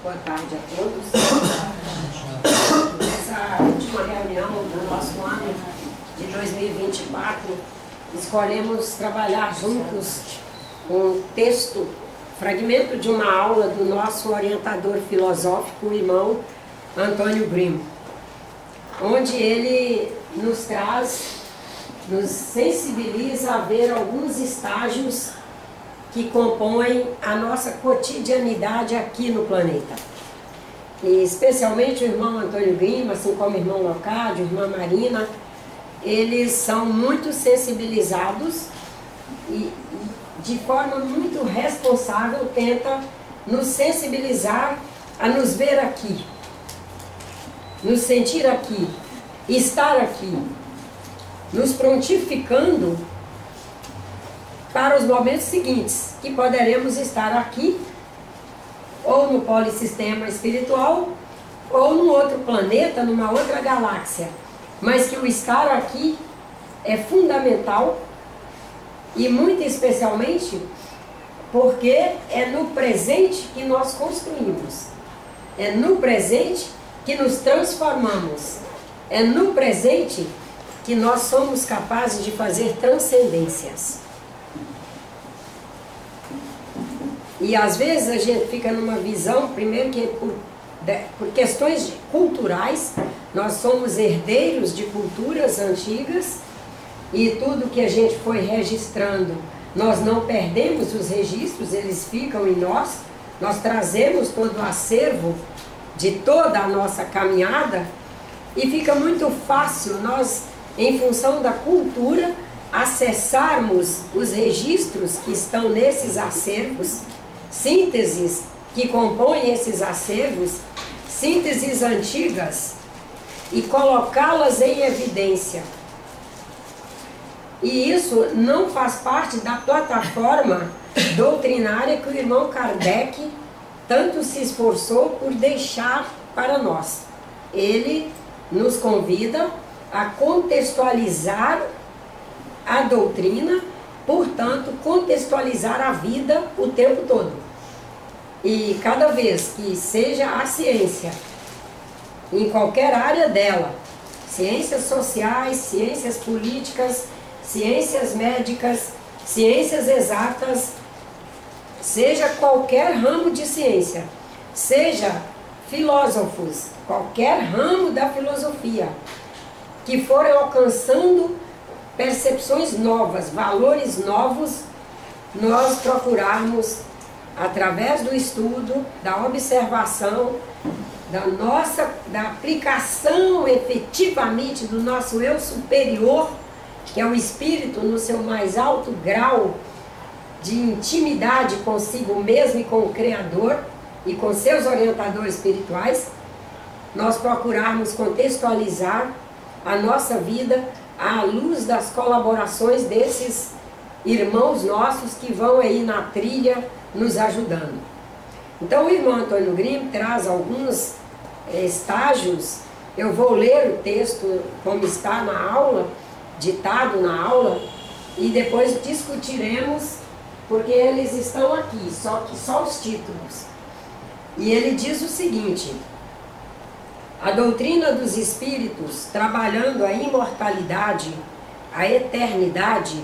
Boa tarde a todos. Nessa última reunião do nosso ano de 2024, escolhemos trabalhar juntos um texto, fragmento de uma aula do nosso orientador filosófico, o irmão Antônio Grimm, onde ele nos traz, nos sensibiliza a ver alguns estágios que compõem a nossa cotidianidade aqui no planeta. E especialmente o irmão Antônio Grimm, assim como o irmão Leocádio, a irmã Marina, eles são muito sensibilizados e de forma muito responsável tenta nos sensibilizar a nos ver aqui, nos sentir aqui, estar aqui, nos prontificando para os momentos seguintes, que poderemos estar aqui, ou no polissistema espiritual, ou num outro planeta, numa outra galáxia. Mas que o estar aqui é fundamental, e muito especialmente porque é no presente que nós construímos, é no presente que nos transformamos, é no presente que nós somos capazes de fazer transcendências. E às vezes a gente fica numa visão, primeiro que por questões culturais, nós somos herdeiros de culturas antigas e tudo que a gente foi registrando, nós não perdemos os registros, eles ficam em nós, nós trazemos todo o acervo de toda a nossa caminhada e fica muito fácil nós, em função da cultura, acessarmos os registros que estão nesses acervos, sínteses que compõem esses acervos, sínteses antigas, e colocá-las em evidência. E isso não faz parte da plataforma doutrinária que o irmão Kardec tanto se esforçou por deixar para nós. Ele nos convida a contextualizar a doutrina, portanto, contextualizar a vida o tempo todo. E cada vez que seja a ciência, em qualquer área dela, ciências sociais, ciências políticas, ciências médicas, ciências exatas, seja qualquer ramo de ciência, seja filósofos, qualquer ramo da filosofia, que forem alcançando percepções novas, valores novos, nós procurarmos, através do estudo, da observação, da aplicação efetivamente do nosso eu superior, que é o espírito no seu mais alto grau de intimidade consigo mesmo e com o Criador e com seus orientadores espirituais, nós procurarmos contextualizar a nossa vida à luz das colaborações desses irmãos nossos que vão aí na trilha nos ajudando. Então o irmão Antônio Grimm traz alguns estágios. Eu vou ler o texto como está na aula, ditado na aula, e depois discutiremos, porque eles estão aqui, só os títulos. E ele diz o seguinte: a doutrina dos espíritos, trabalhando a imortalidade, a eternidade,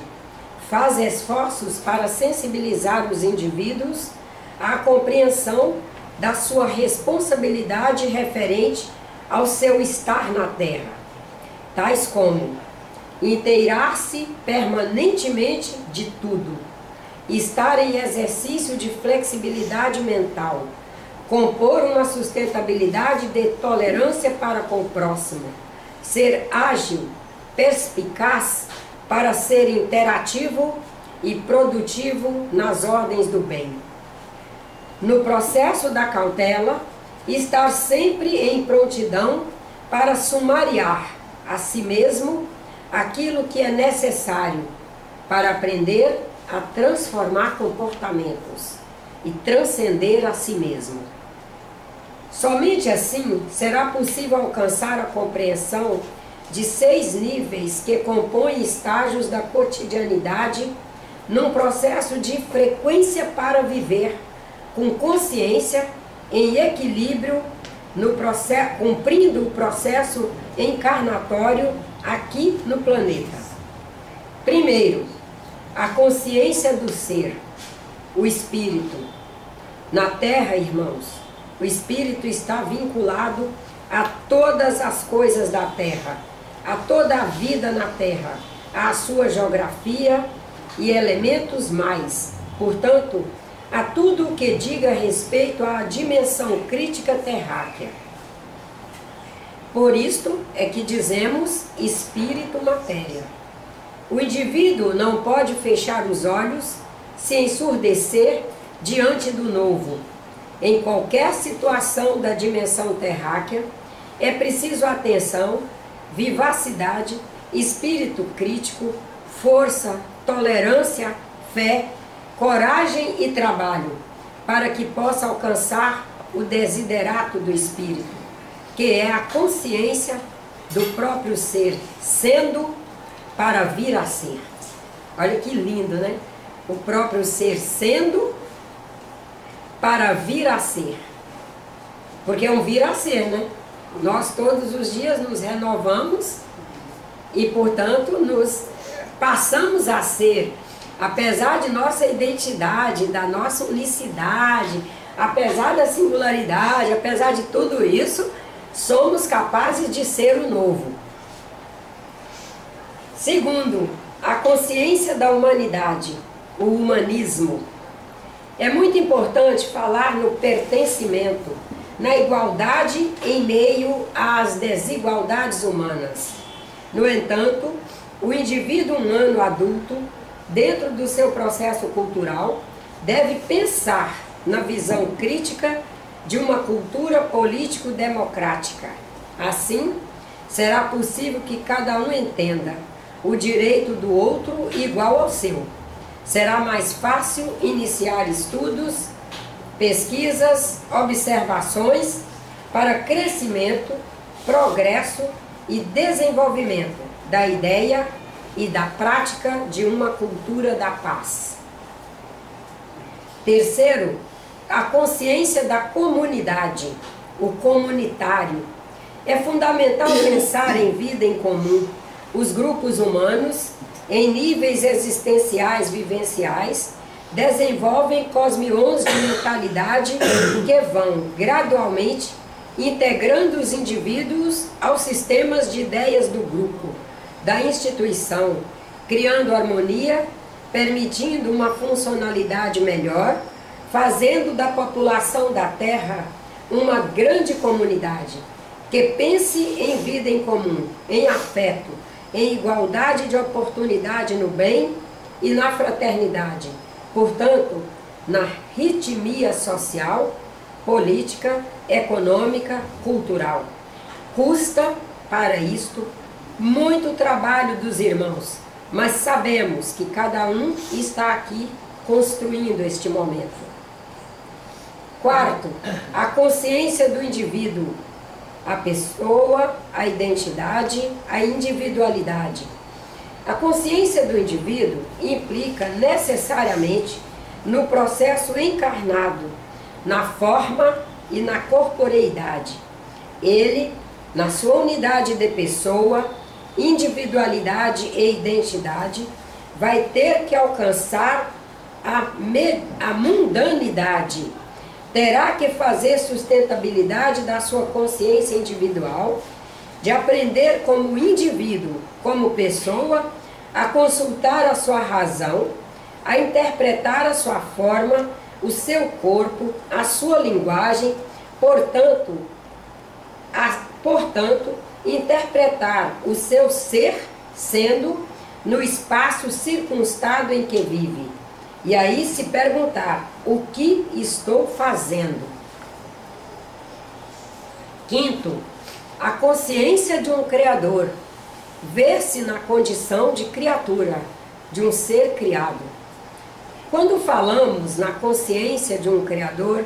faz esforços para sensibilizar os indivíduos à compreensão da sua responsabilidade referente ao seu estar na Terra, tais como inteirar-se permanentemente de tudo, estar em exercício de flexibilidade mental, compor uma sustentabilidade de tolerância para com o próximo, ser ágil, perspicaz para ser interativo e produtivo nas ordens do bem. No processo da cautela, estar sempre em prontidão para sumariar a si mesmo aquilo que é necessário para aprender a transformar comportamentos e transcender a si mesmo. Somente assim será possível alcançar a compreensão de 6 níveis que compõem estágios da cotidianidade num processo de frequência para viver com consciência em equilíbrio, no processo, cumprindo o processo encarnatório aqui no planeta. Primeiro, a consciência do ser, o espírito. Na Terra, irmãos, o espírito está vinculado a todas as coisas da Terra, a toda a vida na Terra, à sua geografia e elementos mais. Portanto, a tudo o que diga respeito à dimensão crítica terráquea. Por isto é que dizemos espírito-matéria. O indivíduo não pode fechar os olhos, se ensurdecer diante do novo. Em qualquer situação da dimensão terráquea, é preciso atenção, vivacidade, espírito crítico, força, tolerância, fé, coragem e trabalho, para que possa alcançar o desiderato do espírito, que é a consciência do próprio ser, sendo para vir a ser. Olha que lindo, né? O próprio ser sendo para vir a ser. Porque é um vir a ser, né? Nós todos os dias nos renovamos e, portanto, nos passamos a ser. Apesar de nossa identidade, da nossa unicidade, apesar da singularidade, apesar de tudo isso, somos capazes de ser o novo. Segundo, a consciência da humanidade, o humanismo. É muito importante falar no pertencimento, na igualdade em meio às desigualdades humanas. No entanto, o indivíduo humano adulto, dentro do seu processo cultural, deve pensar na visão crítica de uma cultura político-democrática. Assim, será possível que cada um entenda o direito do outro igual ao seu. Será mais fácil iniciar estudos, pesquisas, observações para crescimento, progresso e desenvolvimento da ideia e da prática de uma cultura da paz. Terceiro, a consciência da comunidade, o comunitário. É fundamental pensar em vida em comum. Os grupos humanos, em níveis existenciais vivenciais, desenvolvem cosmions de mentalidade que vão gradualmente integrando os indivíduos aos sistemas de ideias do grupo, da instituição, criando harmonia, permitindo uma funcionalidade melhor, fazendo da população da Terra uma grande comunidade, que pense em vida em comum, em afeto, em igualdade de oportunidade no bem e na fraternidade. Portanto, na ritmia social, política, econômica, cultural. Custa, para isto, muito trabalho dos irmãos, mas sabemos que cada um está aqui construindo este momento. Quarto, a consciência do indivíduo, a pessoa, a identidade, a individualidade. A consciência do indivíduo implica necessariamente no processo encarnado, na forma e na corporeidade. Ele, na sua unidade de pessoa, individualidade e identidade, vai ter que alcançar a mundanidade. Terá que fazer sustentabilidade da sua consciência individual, de aprender como indivíduo, como pessoa, a consultar a sua razão, a interpretar a sua forma, o seu corpo, a sua linguagem, portanto, interpretar o seu ser sendo no espaço circunstado em que vive. E aí se perguntar, o que estou fazendo? Quinto, a consciência de um Criador, ver-se na condição de criatura, de um ser criado. Quando falamos na consciência de um Criador,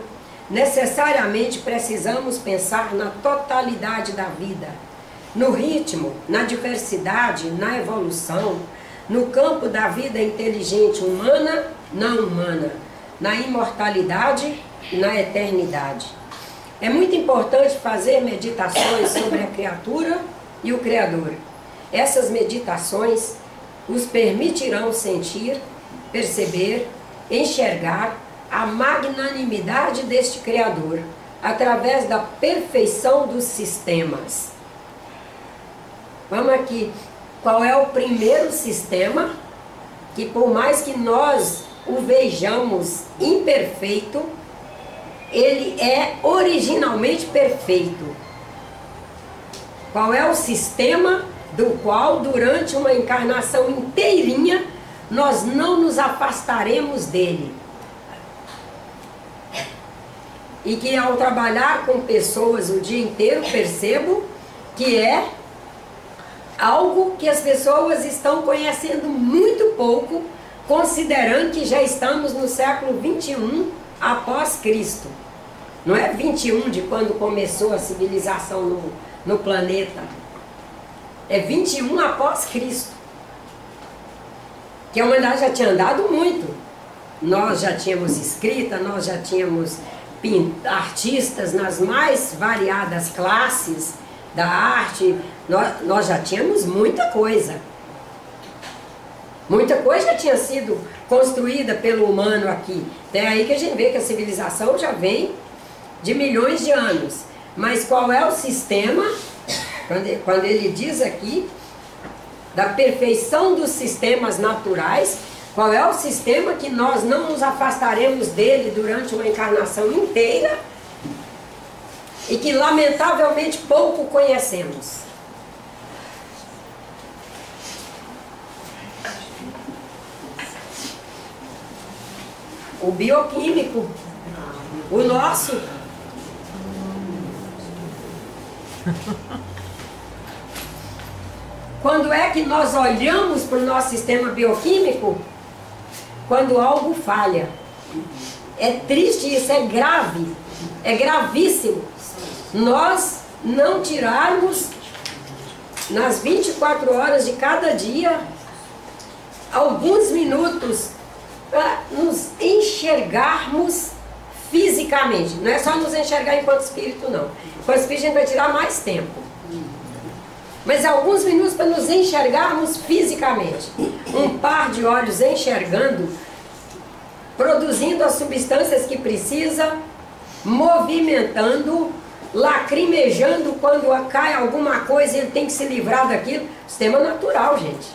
necessariamente precisamos pensar na totalidade da vida, no ritmo, na diversidade, na evolução, no campo da vida inteligente humana, não humana, na imortalidade e na eternidade. É muito importante fazer meditações sobre a criatura e o Criador. Essas meditações os permitirão sentir, perceber, enxergar a magnanimidade deste Criador, através da perfeição dos sistemas. Vamos aqui. Qual é o primeiro sistema que, por mais que nós o vejamos imperfeito, ele é originalmente perfeito? Qual é o sistema do qual, durante uma encarnação inteirinha, nós não nos afastaremos dele? E que, ao trabalhar com pessoas o dia inteiro, percebo que é algo que as pessoas estão conhecendo muito pouco, considerando que já estamos no século 21 após Cristo. Não é 21 de quando começou a civilização no planeta. É 21 após Cristo. Que a humanidade já tinha andado muito. Nós já tínhamos escrita, nós já tínhamos artistas nas mais variadas classes da arte, nós já tínhamos muita coisa. Muita coisa já tinha sido construída pelo humano aqui. É aí que a gente vê que a civilização já vem de milhões de anos. Mas qual é o sistema, quando ele diz aqui, da perfeição dos sistemas naturais, qual é o sistema que nós não nos afastaremos dele durante uma encarnação inteira e que lamentavelmente pouco conhecemos? O bioquímico, o nosso. Quando é que nós olhamos para o nosso sistema bioquímico? Quando algo falha. É triste isso, é grave, é gravíssimo. Nós não tirarmos nas 24 horas de cada dia alguns minutos para nos enxergarmos fisicamente. Não é só nos enxergar enquanto espírito, não. Enquanto espírito a gente vai tirar mais tempo. Mas alguns minutos para nos enxergarmos fisicamente. Um par de olhos enxergando, produzindo as substâncias que precisa, movimentando, lacrimejando quando cai alguma coisa e ele tem que se livrar daquilo. Sistema natural, gente.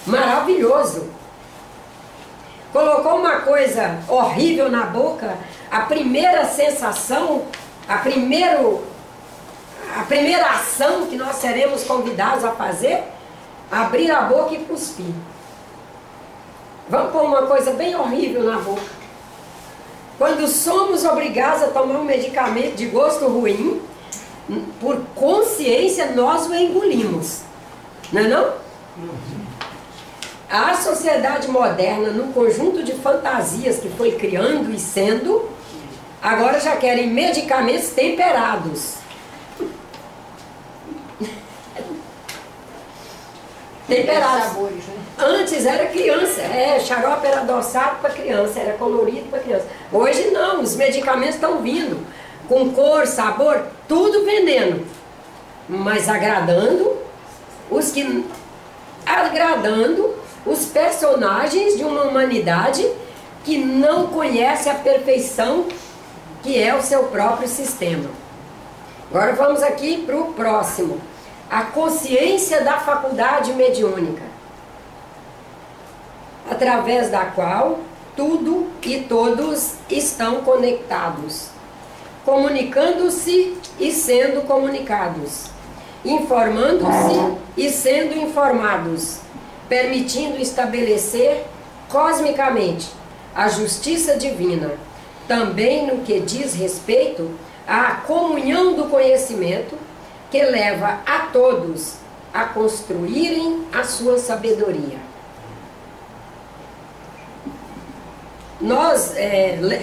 Maravilhoso. Colocou uma coisa horrível na boca, a primeira sensação, a primeira ação que nós seremos convidados a fazer, abrir a boca e cuspir. Vamos pôr uma coisa bem horrível na boca. Quando somos obrigados a tomar um medicamento de gosto ruim, por consciência nós o engolimos. Não é não? A sociedade moderna, no conjunto de fantasias que foi criando e sendo, agora já querem medicamentos temperados. Temperados. Antes era criança, xarope era adoçado para criança, era colorido para criança. Hoje não, os medicamentos estão vindo com cor, sabor, tudo veneno, mas agradando os personagens de uma humanidade que não conhece a perfeição que é o seu próprio sistema. Agora vamos aqui para o próximo. A consciência da faculdade mediúnica, através da qual tudo e todos estão conectados, comunicando-se e sendo comunicados, informando-se e sendo informados, permitindo estabelecer cosmicamente a justiça divina, também no que diz respeito à comunhão do conhecimento, que leva a todos a construírem a sua sabedoria. Nós,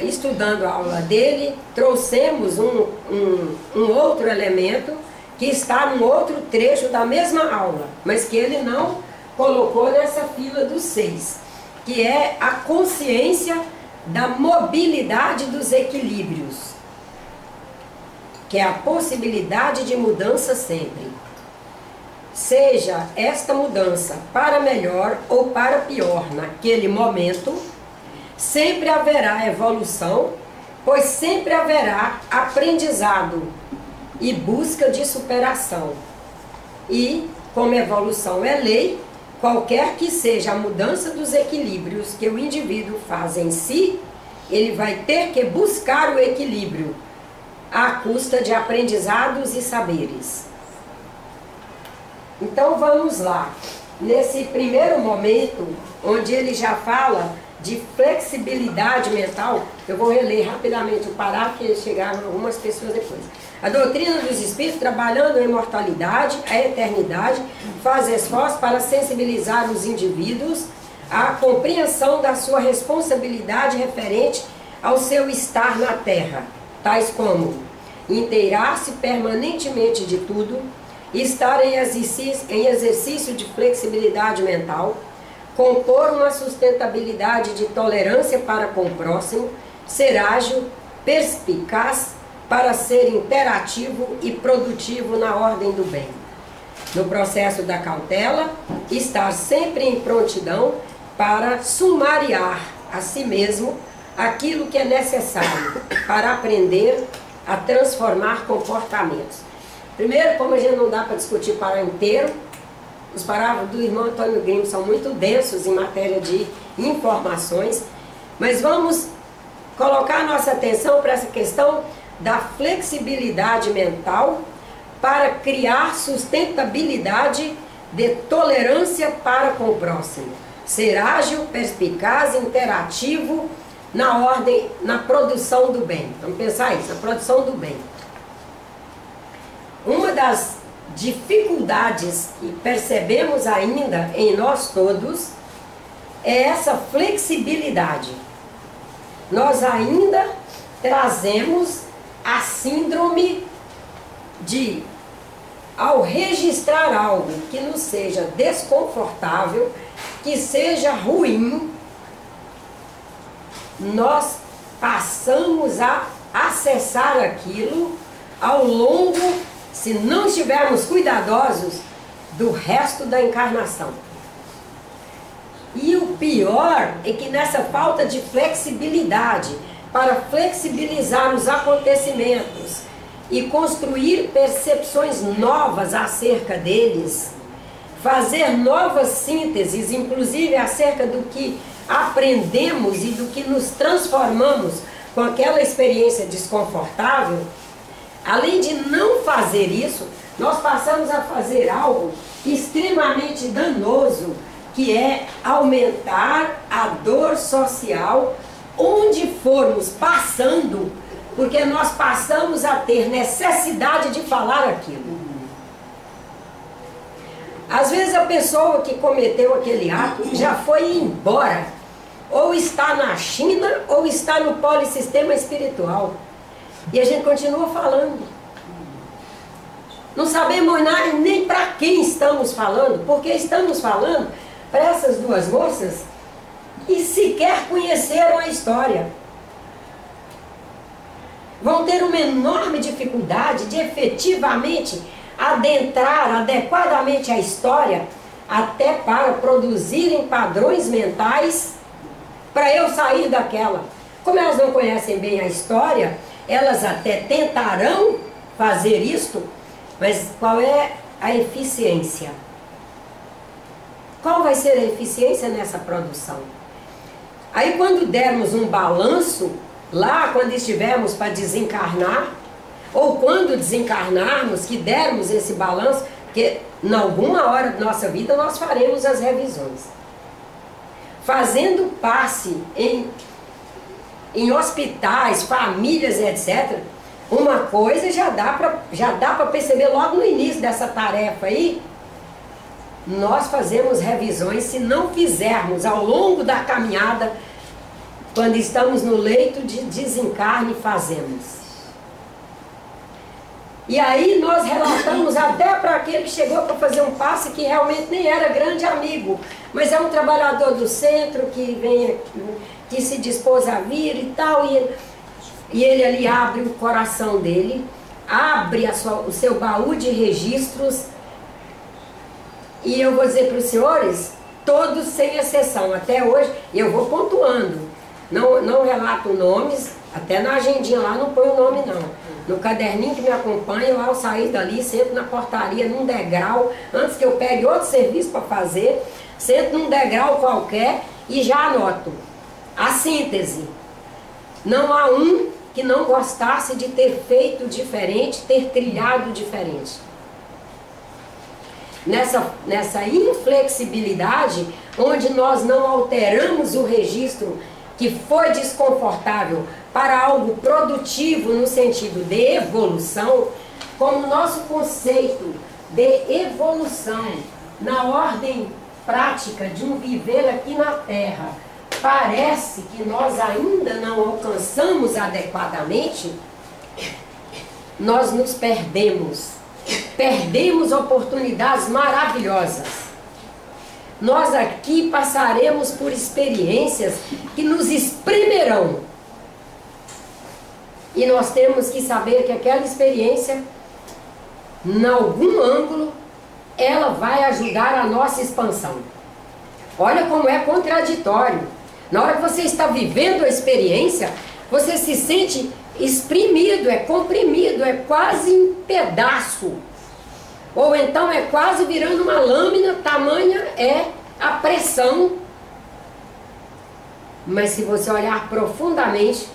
estudando a aula dele, trouxemos um outro elemento que está num outro trecho da mesma aula, mas que ele não colocou nessa fila dos 6, que é a consciência da mobilidade dos equilíbrios. que é a possibilidade de mudança sempre. Seja esta mudança para melhor ou para pior naquele momento, sempre haverá evolução, pois sempre haverá aprendizado e busca de superação. E, como evolução é lei, qualquer que seja a mudança dos equilíbrios que o indivíduo faz em si, ele vai ter que buscar o equilíbrio à custa de aprendizados e saberes. Então vamos lá. Nesse primeiro momento, onde ele já fala de flexibilidade mental, eu vou reler rapidamente o parágrafo que chegaram algumas pessoas depois. A doutrina dos espíritos, trabalhando a imortalidade, a eternidade, faz esforço para sensibilizar os indivíduos à compreensão da sua responsabilidade referente ao seu estar na Terra, tais como inteirar-se permanentemente de tudo, estar em exercício de flexibilidade mental, compor uma sustentabilidade de tolerância para com o próximo, ser ágil, perspicaz, para ser interativo e produtivo na ordem do bem. No processo da cautela, estar sempre em prontidão para sumariar a si mesmo aquilo que é necessário para aprender a transformar comportamentos. Primeiro, como a gente não dá para discutir para inteiro, os parágrafos do irmão Antônio Grimm são muito densos em matéria de informações, mas vamos colocar nossa atenção para essa questão da flexibilidade mental para criar sustentabilidade de tolerância para com o próximo. Ser ágil, perspicaz, interativo na produção do bem. Vamos pensar isso, a produção do bem. Uma das dificuldades que percebemos ainda em nós todos é essa flexibilidade. Nós ainda trazemos a síndrome de, ao registrar algo que nos seja desconfortável, que seja ruim, nós passamos a acessar aquilo ao longo, se não estivermos cuidadosos, do resto da encarnação. E o pior é que nessa falta de flexibilidade, para flexibilizar os acontecimentos e construir percepções novas acerca deles, fazer novas sínteses, inclusive acerca do que aprendemos e do que nos transformamos com aquela experiência desconfortável, além de não fazer isso, nós passamos a fazer algo extremamente danoso, que é aumentar a dor social onde formos passando, porque nós passamos a ter necessidade de falar aquilo. Às vezes a pessoa que cometeu aquele ato já foi embora, ou está na China, ou está no polissistema espiritual, e a gente continua falando. Não sabemos nem para quem estamos falando, porque estamos falando para essas duas moças que sequer conheceram a história. Vão ter uma enorme dificuldade de efetivamente adentrar adequadamente a história, até para produzirem padrões mentais para eu sair daquela. Como elas não conhecem bem a história, elas até tentarão fazer isto, mas qual é a eficiência? Qual vai ser a eficiência nessa produção? Aí quando dermos um balanço, lá quando estivermos para desencarnar, ou quando desencarnarmos, que dermos esse balanço, porque em alguma hora da nossa vida nós faremos as revisões. Fazendo passe em hospitais, famílias, etc., uma coisa já dá para perceber logo no início dessa tarefa aí. Nós fazemos revisões, se não fizermos ao longo da caminhada, quando estamos no leito de desencarne, fazemos. E aí nós relatamos até para aquele que chegou para fazer um passe que realmente nem era grande amigo, mas é um trabalhador do centro que vem, que se dispôs a vir e tal, e ele ali abre o coração dele, abre o seu baú de registros, e eu vou dizer para os senhores, todos sem exceção, até hoje, e eu vou pontuando, não relato nomes, até na agendinha lá não põe o nome não. No caderninho que me acompanha, lá eu saí dali, sento na portaria, num degrau, antes que eu pegue outro serviço para fazer, sento num degrau qualquer e já anoto. A síntese. Não há um que não gostasse de ter feito diferente, ter trilhado diferente. Nessa inflexibilidade, onde nós não alteramos o registro que foi desconfortável para algo produtivo no sentido de evolução, como o nosso conceito de evolução na ordem prática de um viver aqui na Terra parece que nós ainda não alcançamos adequadamente, nós nos perdemos. Perdemos oportunidades maravilhosas. Nós aqui passaremos por experiências que nos espremerão. E nós temos que saber que aquela experiência, em algum ângulo, ela vai ajudar a nossa expansão. Olha como é contraditório. Na hora que você está vivendo a experiência, você se sente exprimido, é comprimido, é quase em pedaço. Ou então é quase virando uma lâmina, tamanha é a pressão. Mas se você olhar profundamente,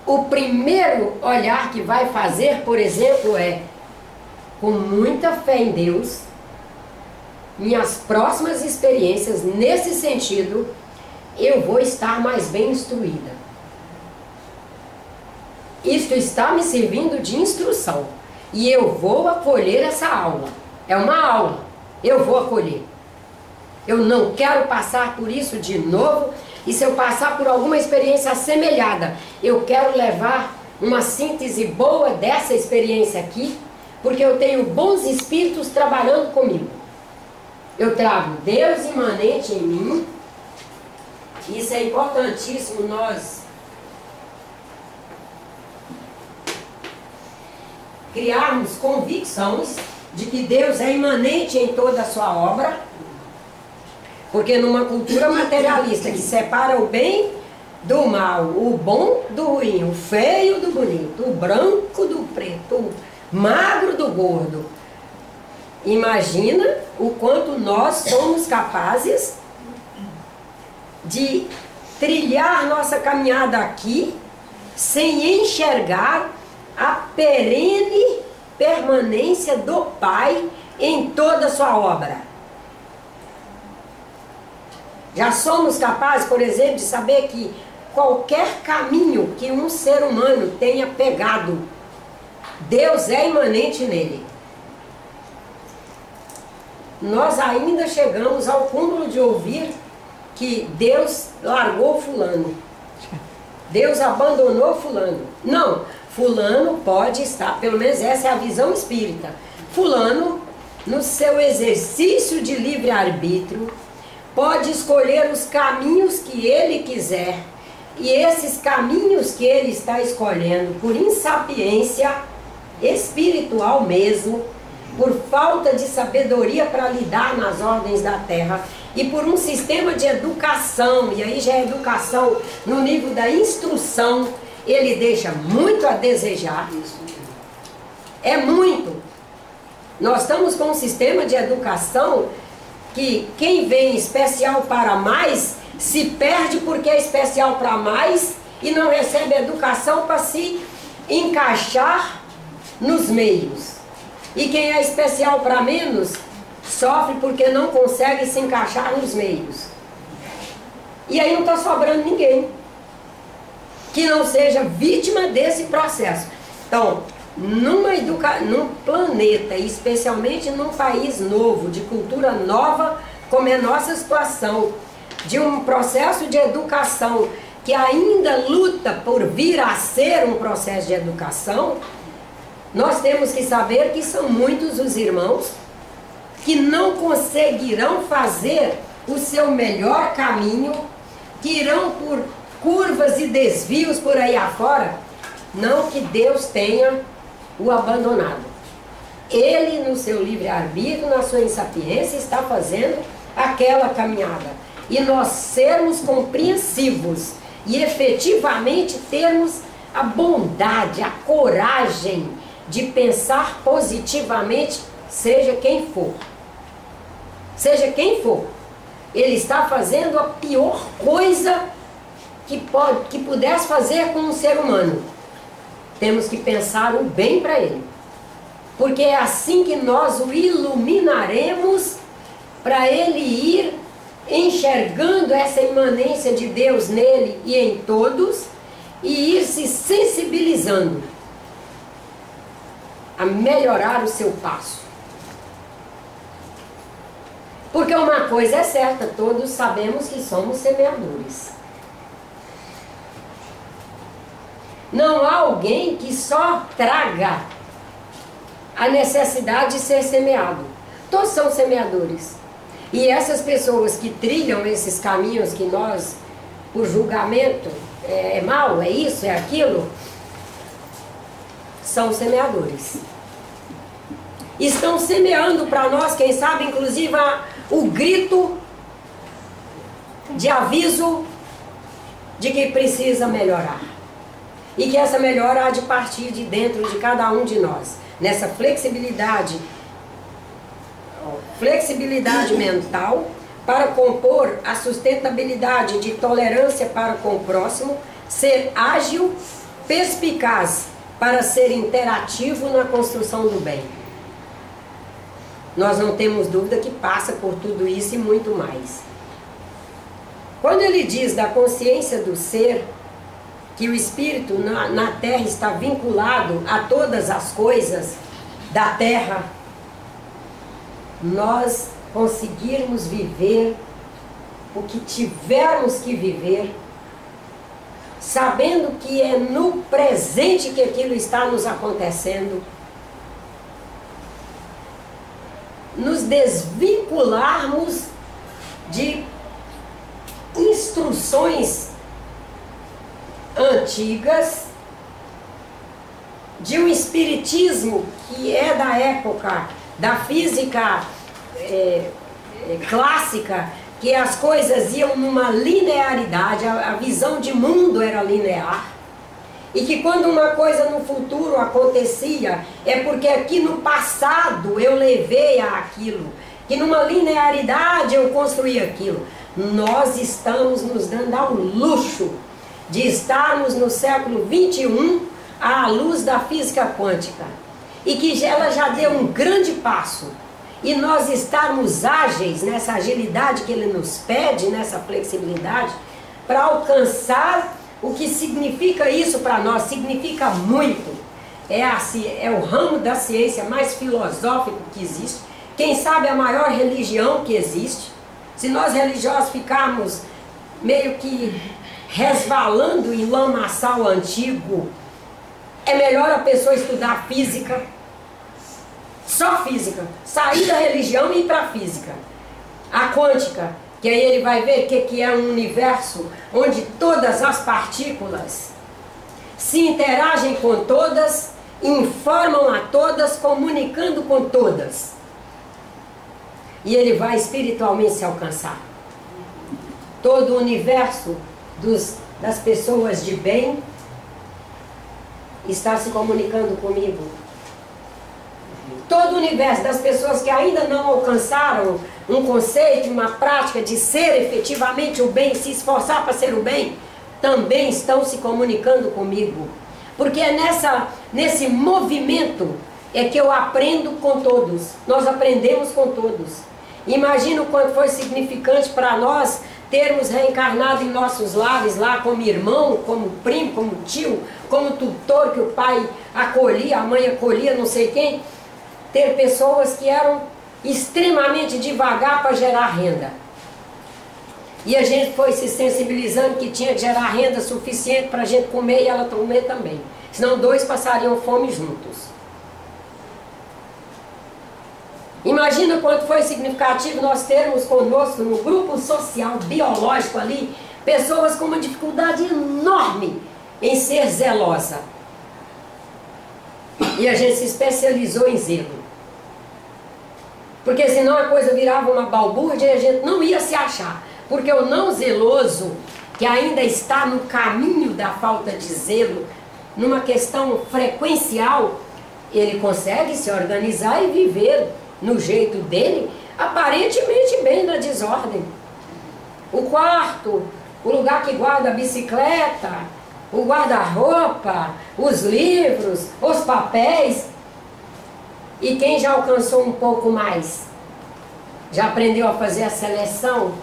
o primeiro olhar que vai fazer, por exemplo, é com muita fé em Deus, minhas próximas experiências nesse sentido, eu vou estar mais bem instruída. Isto está me servindo de instrução. E eu vou acolher essa aula. É uma aula. Eu vou acolher. Eu não quero passar por isso de novo. E se eu passar por alguma experiência assemelhada, eu quero levar uma síntese boa dessa experiência aqui, porque eu tenho bons espíritos trabalhando comigo. Eu trago Deus imanente em mim. Isso é importantíssimo nós criarmos convicções de que Deus é imanente em toda a sua obra, porque numa cultura materialista que separa o bem do mal, o bom do ruim, o feio do bonito, o branco do preto, o magro do gordo, imagina o quanto nós somos capazes de trilhar nossa caminhada aqui sem enxergar a perene permanência do Pai em toda a sua obra. Já somos capazes, por exemplo, de saber que qualquer caminho que um ser humano tenha pegado, Deus é imanente nele. Nós ainda chegamos ao cúmulo de ouvir que Deus largou fulano, Deus abandonou fulano. Não, fulano pode estar, pelo menos essa é a visão espírita, fulano, no seu exercício de livre-arbítrio, pode escolher os caminhos que ele quiser, e esses caminhos que ele está escolhendo, por insapiência espiritual mesmo, por falta de sabedoria para lidar nas ordens da terra, e por um sistema de educação, e aí já é educação no nível da instrução, ele deixa muito a desejar. É muito. Nós estamos com um sistema de educação que quem vem especial para mais se perde porque é especial para mais e não recebe educação para se encaixar nos meios. E quem é especial para menos sofre porque não consegue se encaixar nos meios. E aí não está sobrando ninguém que não seja vítima desse processo. Então, num planeta, especialmente num país novo, de cultura nova, como é a nossa situação, de um processo de educação que ainda luta por vir a ser um processo de educação, nós temos que saber que são muitos os irmãos que não conseguirão fazer o seu melhor caminho, que irão por curvas e desvios por aí afora, Não que Deus tenha o abandonado. Ele, no seu livre-arbítrio, na sua insapiência, está fazendo aquela caminhada. E nós sermos compreensivos e efetivamente termos a bondade, a coragem de pensar positivamente, seja quem for. Seja quem for. Ele está fazendo a pior coisa que pudesse fazer com um ser humano. Temos que pensar o bem para ele. Porque é assim que nós o iluminaremos para ele ir enxergando essa imanência de Deus nele e em todos e ir se sensibilizando a melhorar o seu passo. Porque uma coisa é certa, todos sabemos que somos semeadores. Não há alguém que só traga a necessidade de ser semeado. Todos são semeadores. E essas pessoas que trilham esses caminhos que nós, por julgamento, é mal, é isso, é aquilo, são semeadores. Estão semeando para nós, quem sabe, inclusive, o grito de aviso de que precisa melhorar. E que essa melhora há de partir de dentro de cada um de nós. Nessa flexibilidade mental para compor a sustentabilidade de tolerância para com o próximo, ser ágil, perspicaz para ser interativo na construção do bem. Nós não temos dúvida que passa por tudo isso e muito mais. Quando ele diz da consciência do ser, que o espírito na terra está vinculado a todas as coisas da terra, nós conseguirmos viver o que tivermos que viver, sabendo que é no presente que aquilo está nos acontecendo, nos desvincularmos de instruções antigas, de um espiritismo que é da época da física clássica, que as coisas iam numa linearidade, a visão de mundo era linear, e que quando uma coisa no futuro acontecia, é porque aqui no passado eu levei a aquilo, que numa linearidade eu construí aquilo. Nós estamos nos dando ao luxo de estarmos no século 21 à luz da física quântica, e que ela já deu um grande passo, e nós estarmos ágeis nessa agilidade que ele nos pede, nessa flexibilidade, para alcançar o que significa isso para nós. Significa muito. É o ramo da ciência mais filosófico que existe, quem sabe a maior religião que existe. Se nós religiosos ficarmos meio que resvalando em lamaçal antigo, é melhor a pessoa estudar física, só física, sair da religião e ir para a física, a quântica, que aí ele vai ver que é um universo onde todas as partículas se interagem com todas, informam a todas, comunicando com todas, e ele vai espiritualmente se alcançar. Todo o universo das pessoas de bem está se comunicando comigo. Todo o universo das pessoas que ainda não alcançaram um conceito, uma prática de ser efetivamente o bem, se esforçar para ser o bem, também estão se comunicando comigo. Porque é nesse movimento é que eu aprendo com todos. Nós aprendemos com todos. Imagina o quanto foi significante para nós termos reencarnado em nossos lares lá como irmão, como primo, como tio, como tutor que o pai acolhia, a mãe acolhia, não sei quem. Ter pessoas que eram extremamente devagar para gerar renda. E a gente foi se sensibilizando que tinha que gerar renda suficiente para a gente comer e ela comer também. Senão dois passariam fome juntos. Imagina quanto foi significativo nós termos conosco no grupo social biológico ali, pessoas com uma dificuldade enorme em ser zelosa. E a gente se especializou em zelo. Porque senão a coisa virava uma balbúrdia e a gente não ia se achar. Porque o não zeloso, que ainda está no caminho da falta de zelo, numa questão frequencial, ele consegue se organizar e viver no jeito dele, aparentemente bem na desordem. O quarto, o lugar que guarda a bicicleta, o guarda-roupa, os livros, os papéis. E quem já alcançou um pouco mais, já aprendeu a fazer a seleção,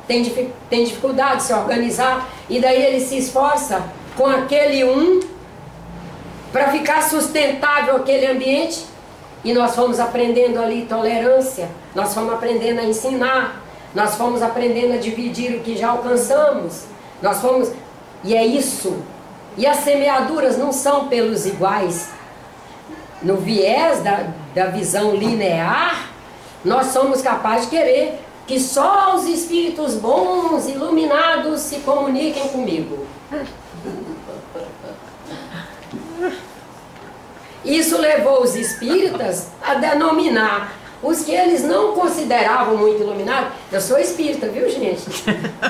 tem dificuldade de se organizar, e daí ele se esforça com aquele para ficar sustentável aquele ambiente. E nós fomos aprendendo ali tolerância, nós fomos aprendendo a ensinar, nós fomos aprendendo a dividir o que já alcançamos, nós fomos... E é isso. E as semeaduras não são pelos iguais. No viés da visão linear, nós somos capazes de querer que só os espíritos bons, iluminados, se comuniquem comigo. Isso levou os espíritas a denominar os que eles não consideravam muito iluminados. Eu sou espírita, viu, gente?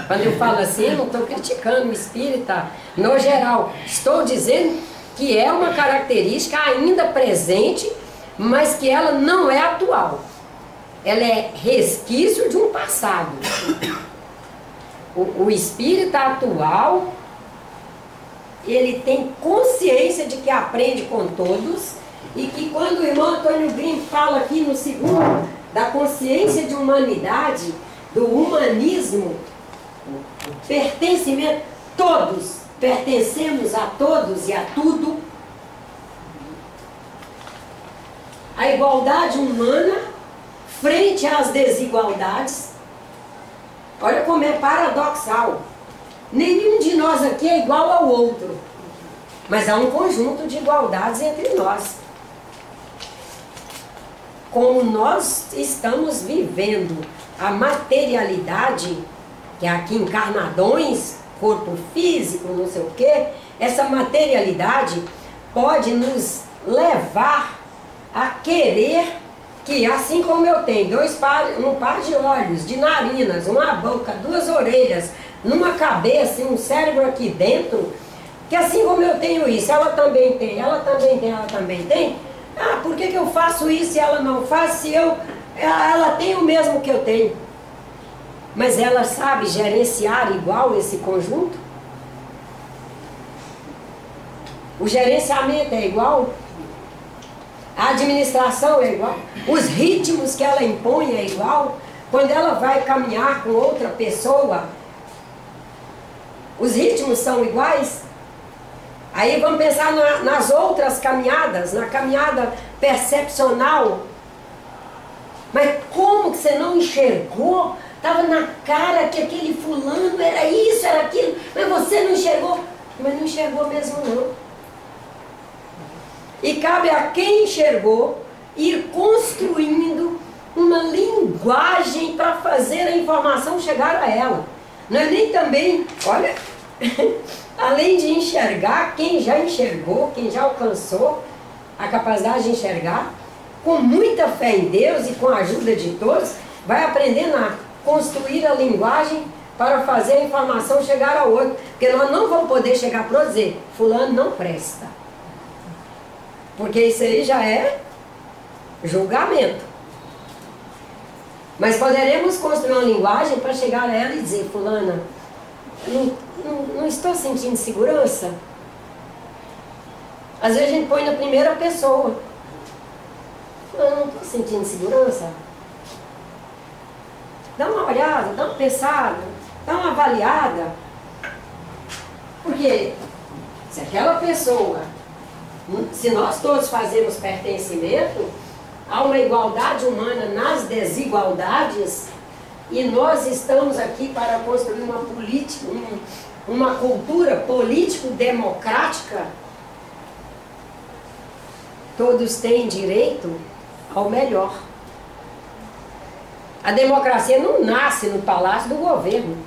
Quando eu falo assim, eu não estou criticando o espírita no geral. Estou dizendo que é uma característica ainda presente, mas que ela não é atual. Ela é resquício de um passado. O espírita atual, ele tem consciência de que aprende com todos, e que quando o irmão Antônio Grimm fala aqui no segundo, da consciência de humanidade, do humanismo, pertencimento, todos pertencemos a todos e a tudo, a igualdade humana frente às desigualdades. Olha como é paradoxal. Nenhum de nós aqui é igual ao outro, mas há um conjunto de igualdades entre nós. Como nós estamos vivendo a materialidade, que é aqui encarnadões, corpo físico, não sei o quê, essa materialidade pode nos levar a querer que, assim como eu tenho um par de olhos, de narinas, uma boca, duas orelhas, numa cabeça e um cérebro aqui dentro, que assim como eu tenho isso, ela também tem, ela também tem, ela também tem. Ah, por que eu faço isso e ela não faz, se ela tem o mesmo que eu tenho? Mas ela sabe gerenciar igual esse conjunto? O gerenciamento é igual? A administração é igual? Os ritmos que ela impõe é igual? Quando ela vai caminhar com outra pessoa, os ritmos são iguais? Aí vamos pensar nas outras caminhadas, na caminhada percepcional. Mas como que você não enxergou? Estava na cara que aquele fulano era isso, era aquilo, mas você não enxergou. Mas não enxergou mesmo não. E cabe a quem enxergou ir construindo uma linguagem para fazer a informação chegar a ela. Não é nem também, olha, além de enxergar, quem já enxergou, quem já alcançou a capacidade de enxergar, com muita fé em Deus e com a ajuda de todos, vai aprendendo a construir a linguagem para fazer a informação chegar ao outro. Porque nós não vamos poder chegar para dizer, fulano não presta. Porque isso aí já é julgamento. Mas poderemos construir uma linguagem para chegar a ela e dizer, fulana, não estou sentindo segurança. Às vezes a gente põe na primeira pessoa. Eu não estou sentindo segurança. Dá uma olhada, dá uma pensada, dá uma avaliada. Porque se aquela pessoa, se nós todos fazemos pertencimento, há uma igualdade humana nas desigualdades, e nós estamos aqui para construir uma política, uma cultura político-democrática. Todos têm direito ao melhor. A democracia não nasce no palácio do governo.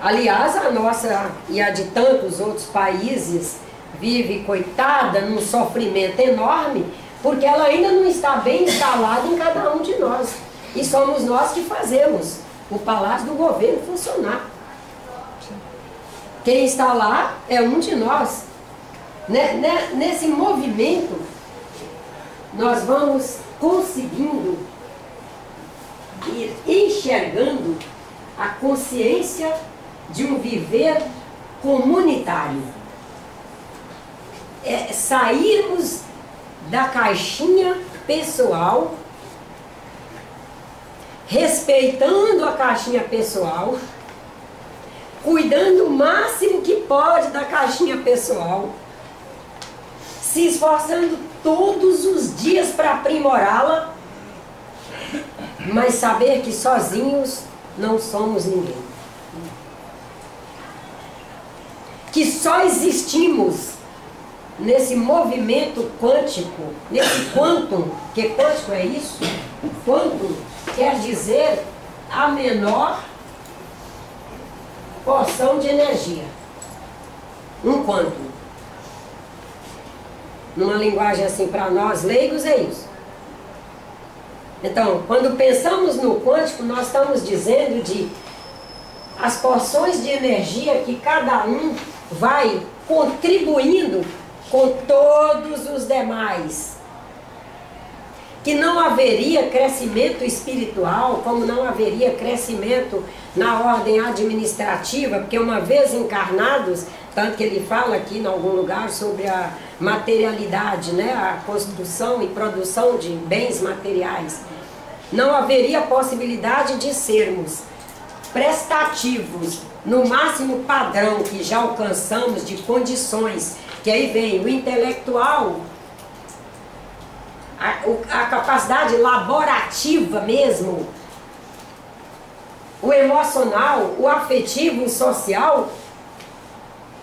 Aliás, a nossa e a de tantos outros países vive, coitada, num sofrimento enorme, porque ela ainda não está bem instalada em cada um de nós. E somos nós que fazemos o Palácio do Governo funcionar. Quem está lá é um de nós. Nesse movimento, nós vamos conseguindo ir enxergando a consciência de um viver comunitário. Sairmos da caixinha pessoal, respeitando a caixinha pessoal, cuidando o máximo que pode da caixinha pessoal, se esforçando todos os dias para aprimorá-la, mas saber que sozinhos não somos ninguém. Que só existimos nesse movimento quântico, nesse quantum, que quântico é isso? Quantum quer dizer a menor porção de energia. Um quantum. Numa linguagem assim para nós leigos é isso. Então, quando pensamos no quântico, nós estamos dizendo de as porções de energia que cada um vai contribuindo com todos os demais. Que não haveria crescimento espiritual, como não haveria crescimento na ordem administrativa, porque uma vez encarnados, tanto que ele fala aqui em algum lugar sobre a materialidade, né, a construção e produção de bens materiais, não haveria possibilidade de sermos prestativos no máximo padrão que já alcançamos de condições, que aí vem o intelectual, a capacidade laborativa mesmo, o emocional, o afetivo, o social.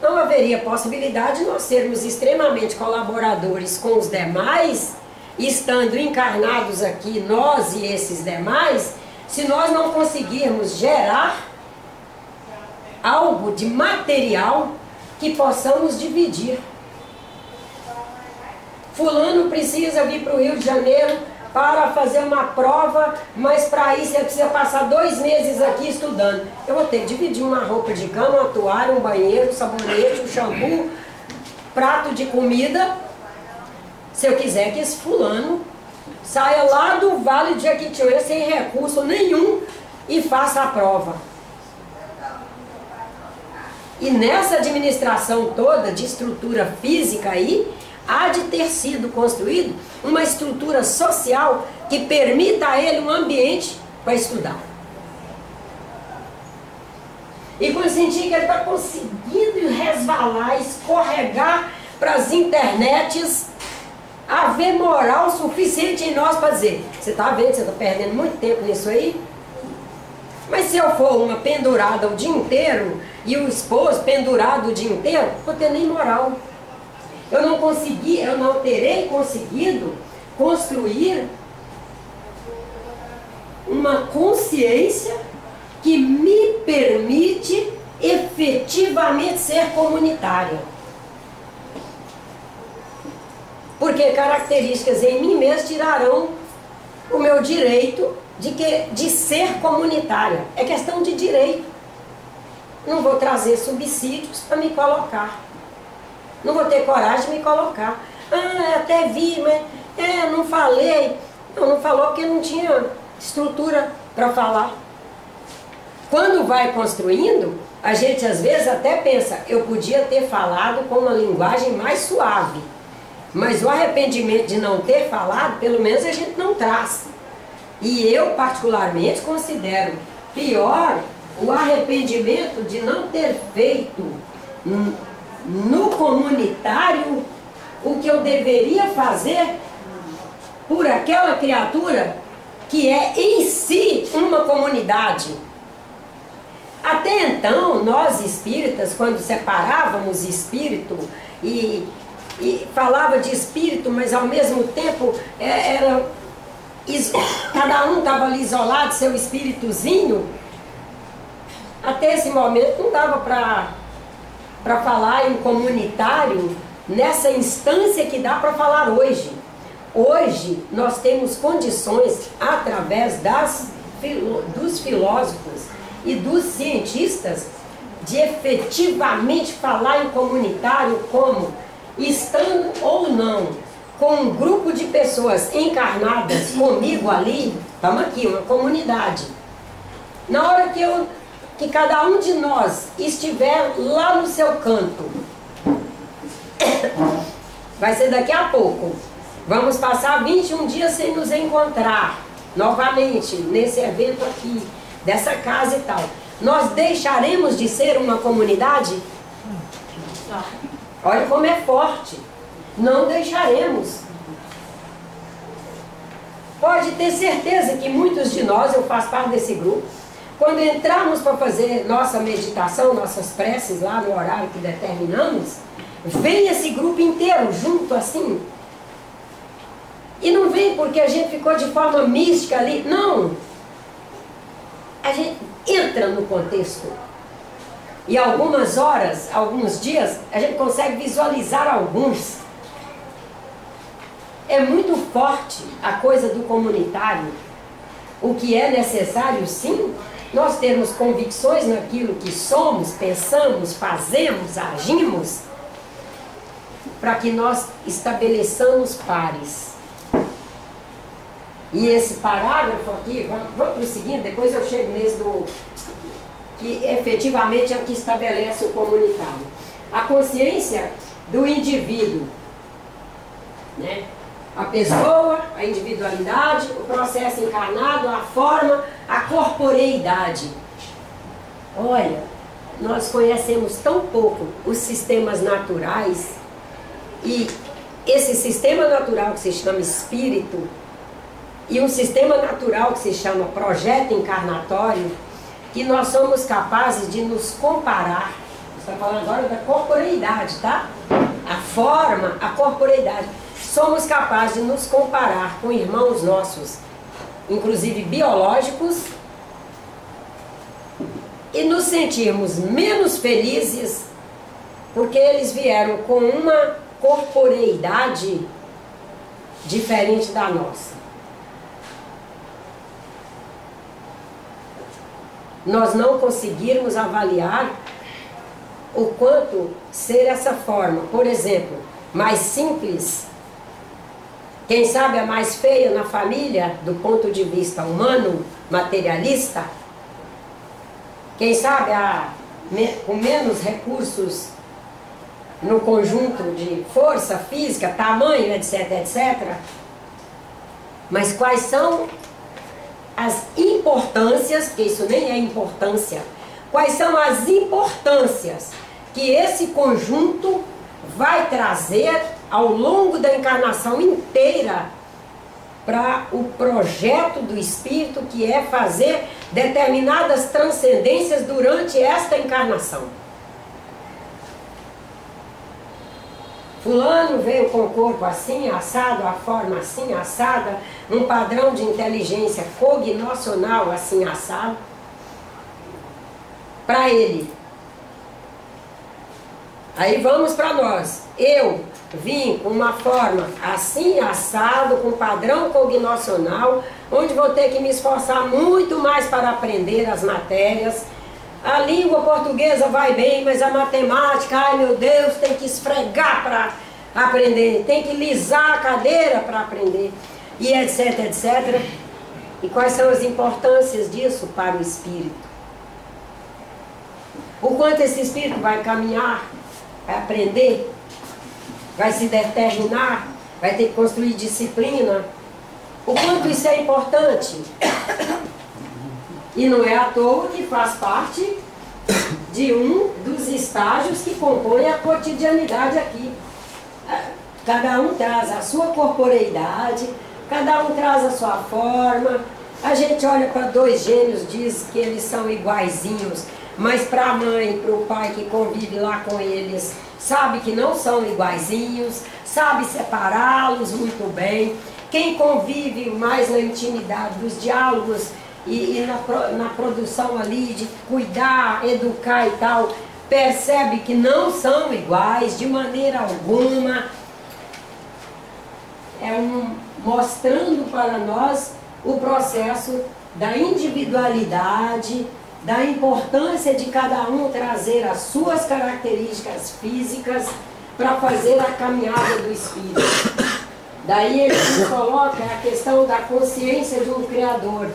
Não haveria possibilidade de nós sermos extremamente colaboradores com os demais, estando encarnados aqui, nós e esses demais, se nós não conseguirmos gerar algo de material que possamos dividir. Fulano precisa vir para o Rio de Janeiro para fazer uma prova, mas para isso você precisa passar 2 meses aqui estudando. Eu vou ter que dividir uma roupa de cama, uma toalha, um banheiro, um sabonete, um shampoo, prato de comida, se eu quiser que esse fulano saia lá do Vale de Jequitinhonha sem recurso nenhum e faça a prova. E nessa administração toda de estrutura física aí, há de ter sido construído uma estrutura social que permita a ele um ambiente para estudar. E quando sentir que ele está conseguindo resvalar, escorregar para as internets, haver moral suficiente em nós para dizer: você está vendo que você está perdendo muito tempo nisso aí? Mas se eu for uma pendurada o dia inteiro e o esposo pendurado o dia inteiro, não vou ter nem moral. Eu não terei conseguido construir uma consciência que me permite efetivamente ser comunitária. Porque características em mim mesmo tirarão o meu direito de ser comunitária. É questão de direito. Não vou trazer subsídios para me colocar. Não vou ter coragem de me colocar. Até vi, mas não falei. Não falou porque não tinha estrutura para falar. Quando vai construindo, a gente às vezes até pensa: eu podia ter falado com uma linguagem mais suave. Mas o arrependimento de não ter falado, pelo menos a gente não traz. E eu particularmente considero pior o arrependimento de não ter feito no comunitário o que eu deveria fazer por aquela criatura que é em si uma comunidade. Até então, nós espíritas, quando separávamos espírito e falava de espírito, mas ao mesmo tempo cada um estava ali isolado, seu espíritozinho, até esse momento não dava para falar em comunitário nessa instância que dá para falar hoje. Hoje nós temos condições, através dos filósofos e dos cientistas, de efetivamente falar em comunitário como, estando ou não com um grupo de pessoas encarnadas comigo ali, estamos aqui, uma comunidade. Na hora que cada um de nós estiver lá no seu canto, vai ser daqui a pouco, vamos passar 21 dias sem nos encontrar novamente nesse evento aqui, dessa casa e tal. Nós deixaremos de ser uma comunidade? Olha como é forte. Não deixaremos. Pode ter certeza que muitos de nós, eu faço parte desse grupo, quando entrarmos para fazer nossa meditação, nossas preces lá no horário que determinamos, vem esse grupo inteiro junto assim. E não vem porque a gente ficou de forma mística ali, não. A gente entra no contexto. E algumas horas, alguns dias, a gente consegue visualizar alguns. É muito forte a coisa do comunitário. O que é necessário, sim, nós termos convicções naquilo que somos, pensamos, fazemos, agimos, para que nós estabeleçamos pares. E esse parágrafo aqui, vamos para o seguinte, depois eu chego nesse que efetivamente é o que estabelece o comunitário. A consciência do indivíduo, né? A pessoa, a individualidade, o processo encarnado, a forma, a corporeidade. Olha, nós conhecemos tão pouco os sistemas naturais, e esse sistema natural que se chama espírito e um sistema natural que se chama projeto encarnatório, que nós somos capazes de nos comparar. Você está falando agora da corporeidade, tá? A forma, a corporeidade. Somos capazes de nos comparar com irmãos nossos, inclusive biológicos, e nos sentirmos menos felizes porque eles vieram com uma corporeidade diferente da nossa. Nós não conseguirmos avaliar o quanto ser essa forma, por exemplo, mais simples, quem sabe a mais feia na família, do ponto de vista humano, materialista, quem sabe com menos recursos no conjunto de força física, tamanho, etc, etc. Mas quais são as importâncias, porque isso nem é importância, quais são as importâncias que esse conjunto vai trazer ao longo da encarnação inteira para o projeto do Espírito, que é fazer determinadas transcendências durante esta encarnação. Fulano veio com o corpo assim, assado, a forma assim, assada, um padrão de inteligência cognoscional assim, assado. Para ele. Aí vamos para nós. Eu vim com uma forma assim, assado, com padrão cognoscional, onde vou ter que me esforçar muito mais para aprender as matérias. A língua portuguesa vai bem, mas a matemática, ai meu Deus, tem que esfregar para aprender, tem que lisar a cadeira para aprender, e etc, etc. E quais são as importâncias disso para o espírito? O quanto esse espírito vai caminhar, vai aprender, vai se determinar, vai ter que construir disciplina. O quanto isso é importante. E não é à toa que faz parte de um dos estágios que compõem a cotidianidade aqui. Cada um traz a sua corporeidade, cada um traz a sua forma. A gente olha para dois gêmeos, diz que eles são iguaizinhos, mas para a mãe e para o pai que convive lá com eles, sabe que não são iguaizinhos, sabe separá-los muito bem. Quem convive mais na intimidade dos diálogos e na produção ali de cuidar, educar e tal, percebe que não são iguais de maneira alguma, mostrando para nós o processo da individualidade, da importância de cada um trazer as suas características físicas para fazer a caminhada do Espírito. Daí ele nos coloca a questão da consciência de um Criador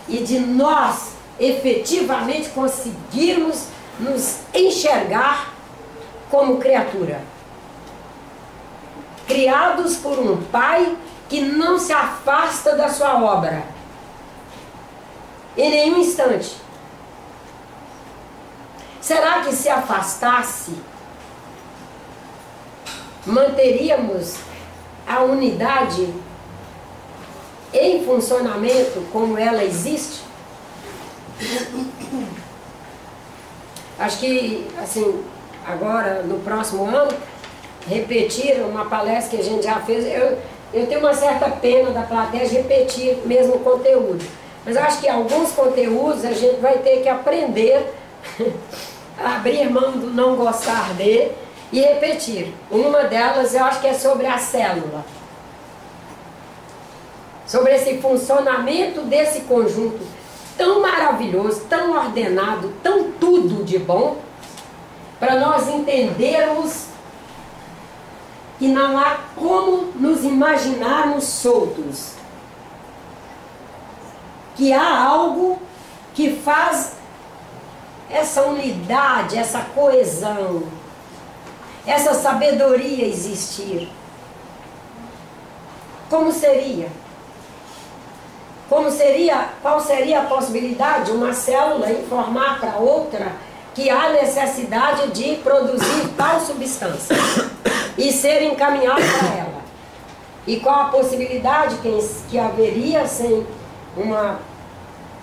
e de nós efetivamente conseguirmos nos enxergar como criatura, criados por um Pai que não se afasta da sua obra em nenhum instante. Será que se afastasse, manteríamos a unidade em funcionamento como ela existe? Acho que, assim, agora, no próximo ano, repetir uma palestra que a gente já fez. Eu tenho uma certa pena da plateia de repetir mesmo o conteúdo. Mas acho que alguns conteúdos a gente vai ter que aprender a abrir mão do não gostar de e repetir. Uma delas eu acho que é sobre a célula. Sobre esse funcionamento desse conjunto tão maravilhoso, tão ordenado, tão tudo de bom, para nós entendermos que não há como nos imaginarmos soltos. Que há algo que faz essa unidade, essa coesão, essa sabedoria existir. Como seria? Qual seria a possibilidade de uma célula informar para outra que há necessidade de produzir tal substância e ser encaminhado para ela? E qual a possibilidade que haveria sem uma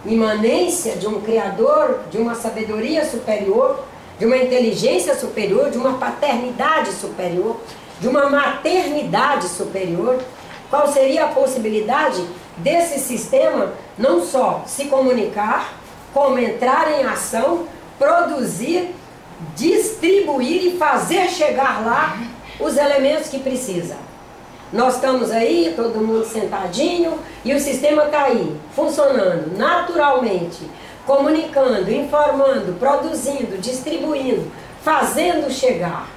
imanência de um Criador, de uma sabedoria superior, de uma inteligência superior, de uma paternidade superior, de uma maternidade superior? Qual seria a possibilidade desse sistema não só se comunicar, como entrar em ação, produzir, distribuir e fazer chegar lá os elementos que precisa? Nós estamos aí, todo mundo sentadinho, e o sistema está aí, funcionando naturalmente, comunicando, informando, produzindo, distribuindo, fazendo chegar.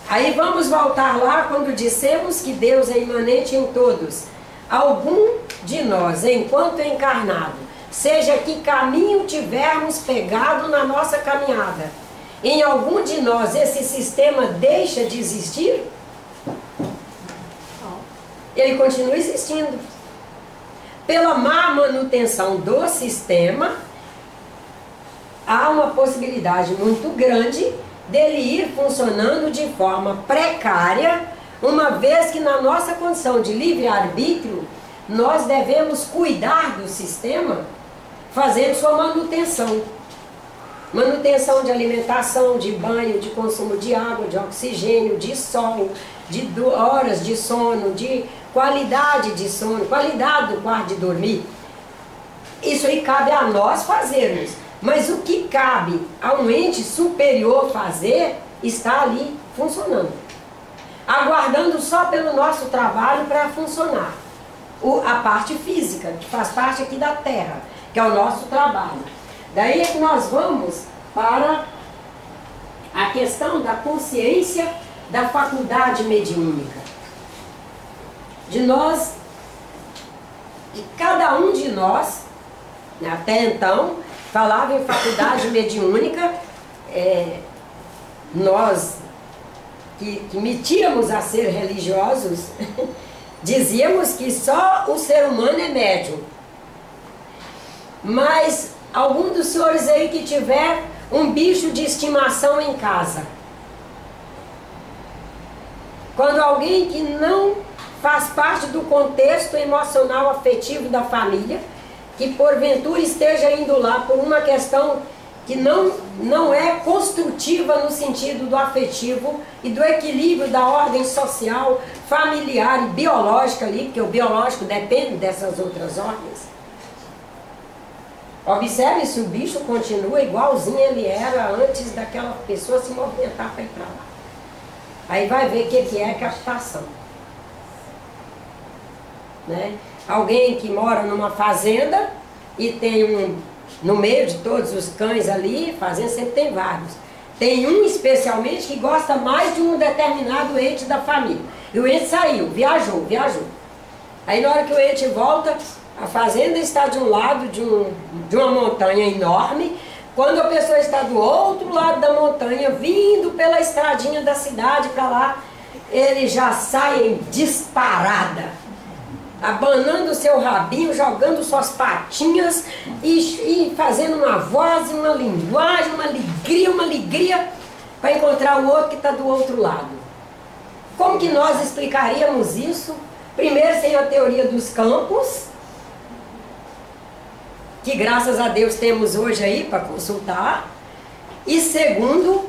Aí vamos voltar lá quando dissemos que Deus é imanente em todos. Algum de nós, enquanto encarnado, seja que caminho tivermos pegado na nossa caminhada, em algum de nós esse sistema deixa de existir? Ele continua existindo. Pela má manutenção do sistema, há uma possibilidade muito grande dele ir funcionando de forma precária, uma vez que na nossa condição de livre-arbítrio, nós devemos cuidar do sistema, fazendo sua manutenção. Manutenção de alimentação, de banho, de consumo de água, de oxigênio, de sol, de horas de sono, de qualidade de sono, qualidade do quarto de dormir. Isso aí cabe a nós fazermos. Mas o que cabe a um ente superior fazer está ali funcionando, aguardando só pelo nosso trabalho para funcionar. A parte física, que faz parte aqui da Terra, que é o nosso trabalho. Daí é que nós vamos para a questão da consciência da faculdade mediúnica. De nós, de cada um de nós, até então, falava em faculdade mediúnica, nós que metíamos a ser religiosos, dizíamos que só o ser humano é médium. Mas algum dos senhores aí que tiver um bicho de estimação em casa, quando alguém que não faz parte do contexto emocional afetivo da família, que porventura esteja indo lá por uma questão que não é construtiva no sentido do afetivo e do equilíbrio da ordem social, familiar e biológica ali, porque o biológico depende dessas outras ordens. Observe se o bicho continua igualzinho ele era antes daquela pessoa se movimentar para ir para lá. Aí vai ver o que é captação. Né? Alguém que mora numa fazenda e tem no meio de todos os cães ali, fazenda sempre tem vários. Tem um especialmente que gosta mais de um determinado ente da família. E o ente saiu, viajou. Aí na hora que o ente volta, a fazenda está de um lado de uma montanha enorme. Quando a pessoa está do outro lado da montanha, vindo pela estradinha da cidade para lá, ele já sai em disparada, abanando o seu rabinho, jogando suas patinhas e fazendo uma voz, uma linguagem, uma alegria para encontrar o outro que está do outro lado. Como que nós explicaríamos isso? Primeiro, sem a teoria dos campos, que graças a Deus temos hoje aí para consultar. E segundo,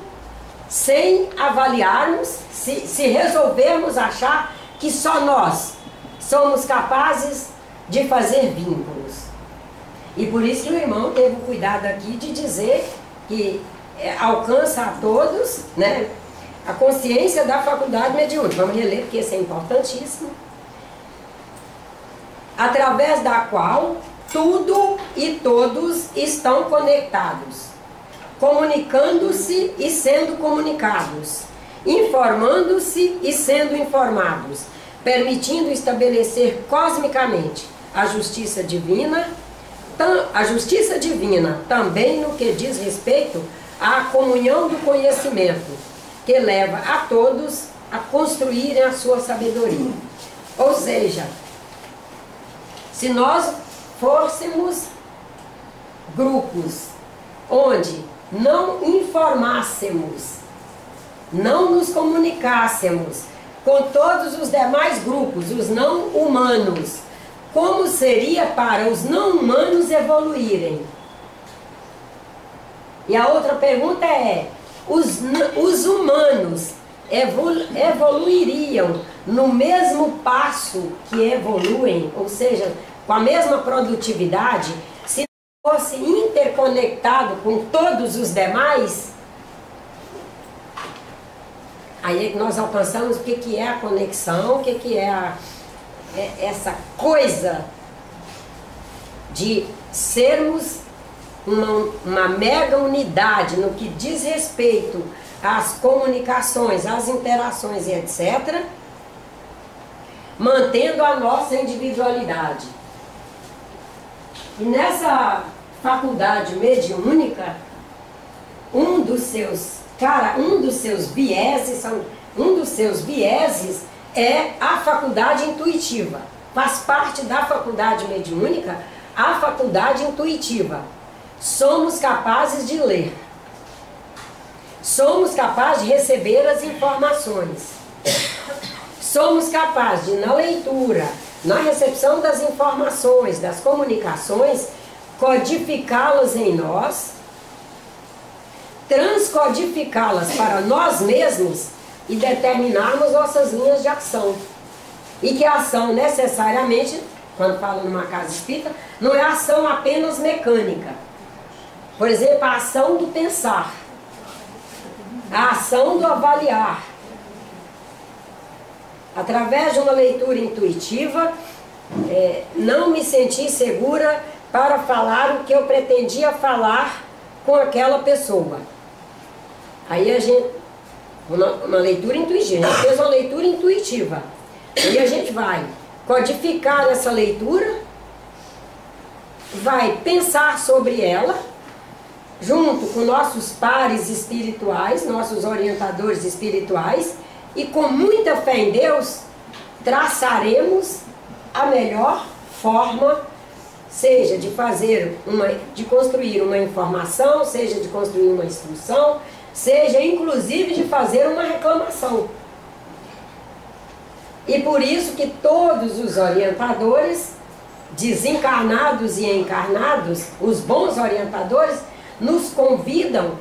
sem avaliarmos, se resolvermos achar que só nós somos capazes de fazer vínculos. E por isso que o irmão teve o cuidado aqui de dizer que alcança a todos, né, a consciência da faculdade mediúnica. Vamos reler porque isso é importantíssimo. Através da qual tudo e todos estão conectados, comunicando-se e sendo comunicados, informando-se e sendo informados, permitindo estabelecer cosmicamente a justiça divina também no que diz respeito à comunhão do conhecimento, que leva a todos a construírem a sua sabedoria. Ou seja, se nós fôssemos grupos onde não informássemos, não nos comunicássemos com todos os demais grupos, os não humanos, como seria para os não humanos evoluírem? E a outra pergunta é, os humanos evoluiriam no mesmo passo que evoluem, ou seja, com a mesma produtividade, se fosse interconectado com todos os demais? Aí é que nós alcançamos o que é a conexão, o que é essa coisa de sermos uma mega unidade no que diz respeito às comunicações, às interações e etc., mantendo a nossa individualidade. E nessa faculdade mediúnica, um dos seus vieses é a faculdade intuitiva. Faz parte da faculdade mediúnica a faculdade intuitiva. Somos capazes de ler. Somos capazes de receber as informações. Somos capazes de, na leitura, na recepção das informações, das comunicações, codificá-las em nós, transcodificá-las para nós mesmos e determinarmos nossas linhas de ação. E que a ação necessariamente, quando fala numa casa espírita, não é ação apenas mecânica. Por exemplo, a ação do pensar, a ação do avaliar. Através de uma leitura intuitiva, não me senti segura para falar o que eu pretendia falar com aquela pessoa. Aí a gente, uma leitura intuitiva, a gente fez uma leitura intuitiva. E a gente vai codificar essa leitura, vai pensar sobre ela, junto com nossos pares espirituais, nossos orientadores espirituais, e com muita fé em Deus, traçaremos a melhor forma, seja de de construir uma informação, seja de construir uma instrução, seja inclusive de fazer uma reclamação. E por isso que todos os orientadores, desencarnados e encarnados, os bons orientadores, nos convidam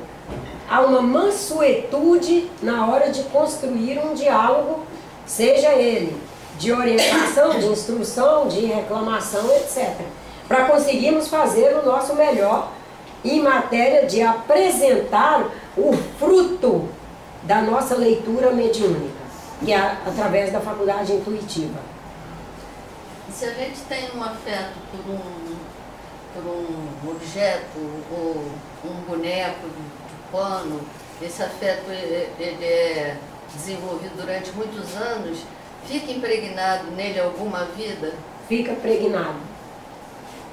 a uma mansuetude na hora de construir um diálogo, seja ele de orientação, de instrução, de reclamação, etc. para conseguirmos fazer o nosso melhor em matéria de apresentar o fruto da nossa leitura mediúnica, que é através da faculdade intuitiva. Se a gente tem um afeto por um objeto ou um boneco de pano, esse afeto ele é desenvolvido durante muitos anos, fica impregnado nele alguma vida? Fica pregnado.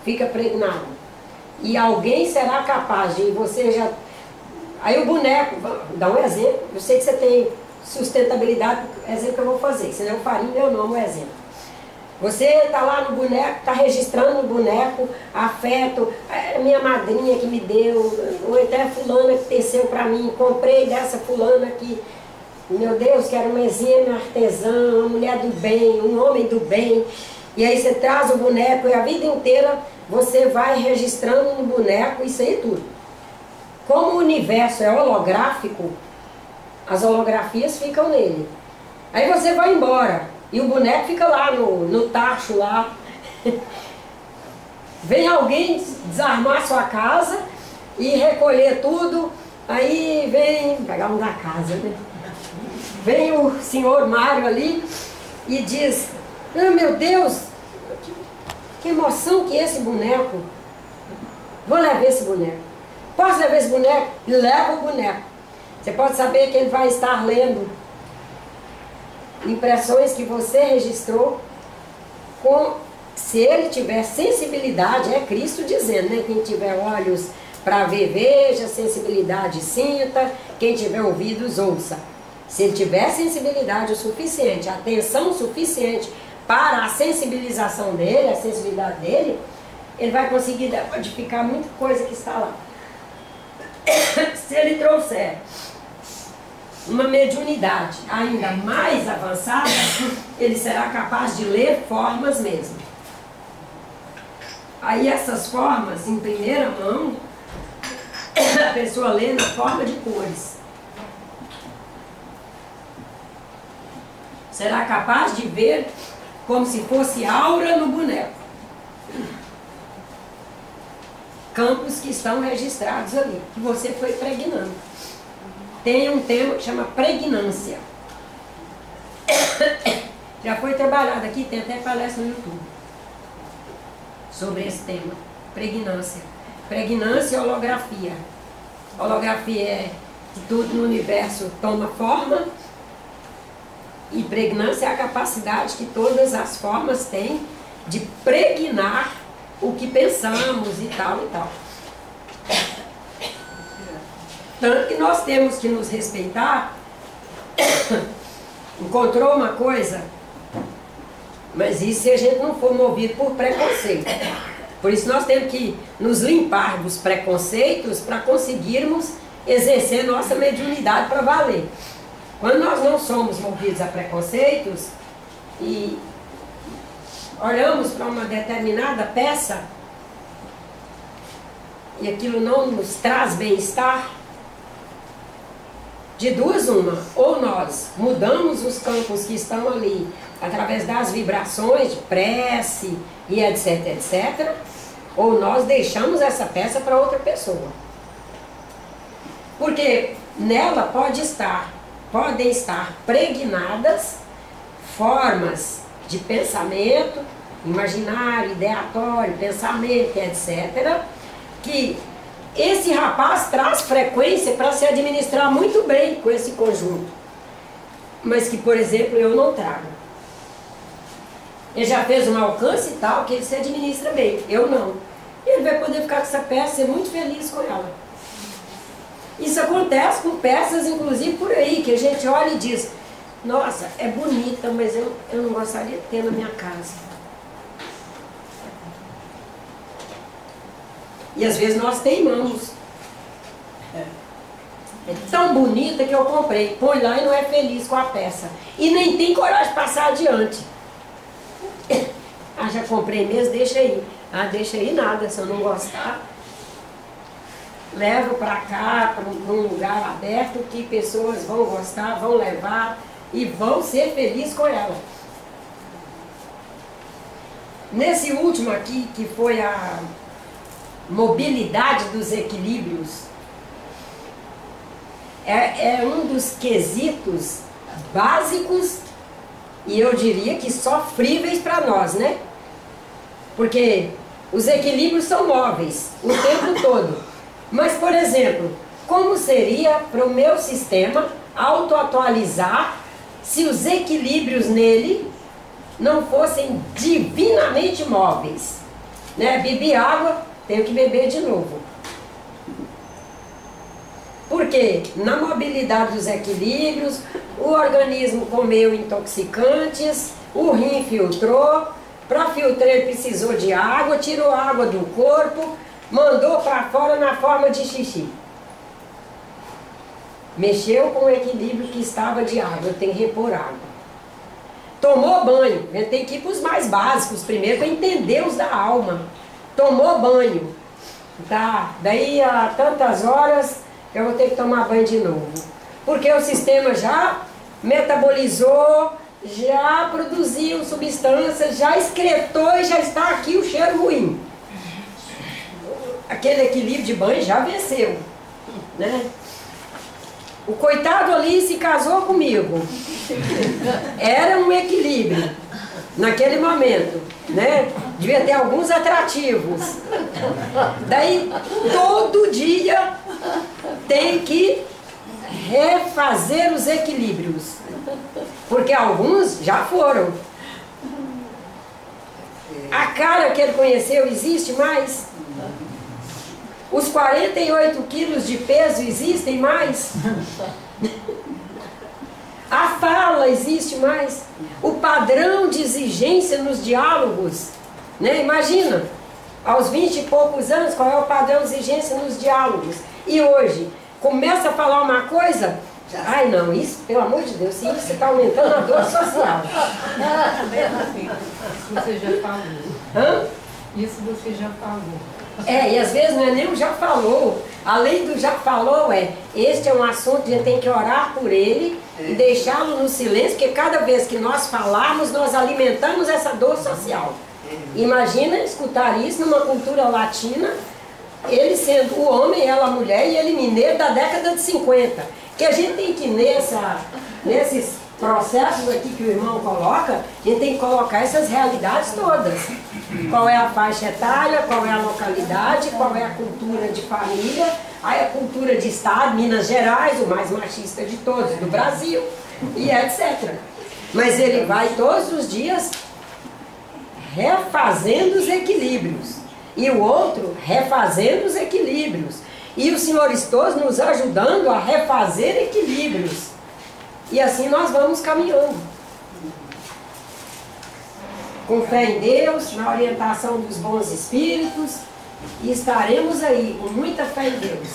Fica pregnado. E alguém será capaz de você já... Aí o boneco, dá um exemplo, eu sei que você tem sustentabilidade, exemplo que eu vou fazer, senão eu faria meu nome, o exemplo. Você está lá no boneco, está registrando no boneco, afeto, minha madrinha que me deu, ou até fulana que teceu para mim, comprei dessa fulana que, meu Deus, que era uma exímia artesã, uma mulher do bem, um homem do bem. E aí você traz o boneco e a vida inteira você vai registrando no boneco isso aí tudo. Como o universo é holográfico, as holografias ficam nele. Aí você vai embora e o boneco fica lá no tacho lá. Vem alguém desarmar sua casa e recolher tudo, aí vem pegar um da casa, né? Vem o senhor Mário ali e diz: ah, meu Deus, que emoção que é esse boneco. Vou levar esse boneco. Posso levar esse boneco? Leva o boneco. Você pode saber que ele vai estar lendo impressões que você registrou se ele tiver sensibilidade, é Cristo dizendo, né? Quem tiver olhos para ver, veja, sensibilidade, sinta, quem tiver ouvidos, ouça. Se ele tiver sensibilidade o suficiente, atenção suficiente para a sensibilização dele, a sensibilidade dele, ele vai conseguir decodificar muita coisa que está lá. Se ele trouxer uma mediunidade ainda mais avançada, ele será capaz de ler formas mesmo. Aí essas formas, em primeira mão, a pessoa lê na forma de cores. Será capaz de ver como se fosse aura no boneco. Campos que estão registrados ali, que você foi pregnando. Tem um tema que chama pregnância. Já foi trabalhado aqui, tem até palestra no YouTube sobre esse tema, pregnância. Pregnância e holografia. Holografia é que tudo no universo toma forma, e pregnância é a capacidade que todas as formas têm de pregnar o que pensamos e tal e tal. Tanto que nós temos que nos respeitar. Encontrou uma coisa, mas isso se a gente não for movido por preconceito. Por isso nós temos que nos limpar dos preconceitos para conseguirmos exercer nossa mediunidade para valer. Quando nós não somos movidos a preconceitos e olhamos para uma determinada peça e aquilo não nos traz bem-estar, de duas uma, ou nós mudamos os campos que estão ali através das vibrações de prece e etc, etc, ou nós deixamos essa peça para outra pessoa. Porque nela podem estar pregnadas formas de pensamento, imaginário, ideatório, pensamento, etc., que esse rapaz traz frequência para se administrar muito bem com esse conjunto, mas que, por exemplo, eu não trago. Ele já fez um alcance e tal, que ele se administra bem, eu não. E ele vai poder ficar com essa peça e ser muito feliz com ela. Isso acontece com peças, inclusive, por aí, que a gente olha e diz: nossa, é bonita, mas eu não gostaria de ter na minha casa. E às vezes nós teimamos. É tão bonita que eu comprei, põe lá e não é feliz com a peça. E nem tem coragem de passar adiante. Ah, já comprei mesmo, deixa aí. Ah, deixa aí nada, se eu não gostar. Levo para cá, para um lugar aberto, que pessoas vão gostar, vão levar e vão ser felizes com ela. Nesse último aqui, que foi a mobilidade dos equilíbrios, é um dos quesitos básicos, e eu diria que sofríveis para nós, né? Porque os equilíbrios são móveis o tempo todo. Mas, por exemplo, como seria para o meu sistema autoatualizar se os equilíbrios nele não fossem divinamente móveis? Né? Bebi água, tenho que beber de novo. Porque na mobilidade dos equilíbrios, o organismo comeu intoxicantes, o rim filtrou, para filtrar ele precisou de água, tirou a água do corpo, mandou para fora na forma de xixi. Mexeu com o equilíbrio que estava de água, eu tenho que repor água. Tomou banho, a gente tem que ir para os mais básicos primeiro, para entender os da alma. Tomou banho, tá? Daí a tantas horas eu vou ter que tomar banho de novo. Porque o sistema já metabolizou, já produziu substâncias, já excretou e já está aqui o cheiro ruim. Aquele equilíbrio de banho já venceu, né? O coitado ali se casou comigo. Era um equilíbrio naquele momento, né? Devia ter alguns atrativos. Daí todo dia tem que refazer os equilíbrios, porque alguns já foram. A cara que ele conheceu existe mais? Os 48 quilos de peso existem mais? A fala existe mais? O padrão de exigência nos diálogos, né? Imagina, aos 20 e poucos anos, qual é o padrão de exigência nos diálogos? E hoje, começa a falar uma coisa, ai não, isso, pelo amor de Deus, isso está aumentando a dor social. Isso você já falou. Hã? Isso você já falou. E às vezes não é nem o já falou. Além do já falou, este é um assunto que a gente tem que orar por ele e deixá-lo no silêncio, porque cada vez que nós falarmos, nós alimentamos essa dor social. Imagina escutar isso numa cultura latina, ele sendo o homem, ela a mulher e ele mineiro da década de 50. Que a gente tem que nesses processos aqui que o irmão coloca, a gente tem que colocar essas realidades todas. Qual é a faixa etária, qual é a localidade, qual é a cultura de família, aí a cultura de estado, Minas Gerais, o mais machista de todos, do Brasil, e etc. Mas ele vai todos os dias refazendo os equilíbrios. E o outro refazendo os equilíbrios. E os senhores todos nos ajudando a refazer equilíbrios. E assim nós vamos caminhando. Com fé em Deus, na orientação dos bons espíritos. E estaremos aí com muita fé em Deus.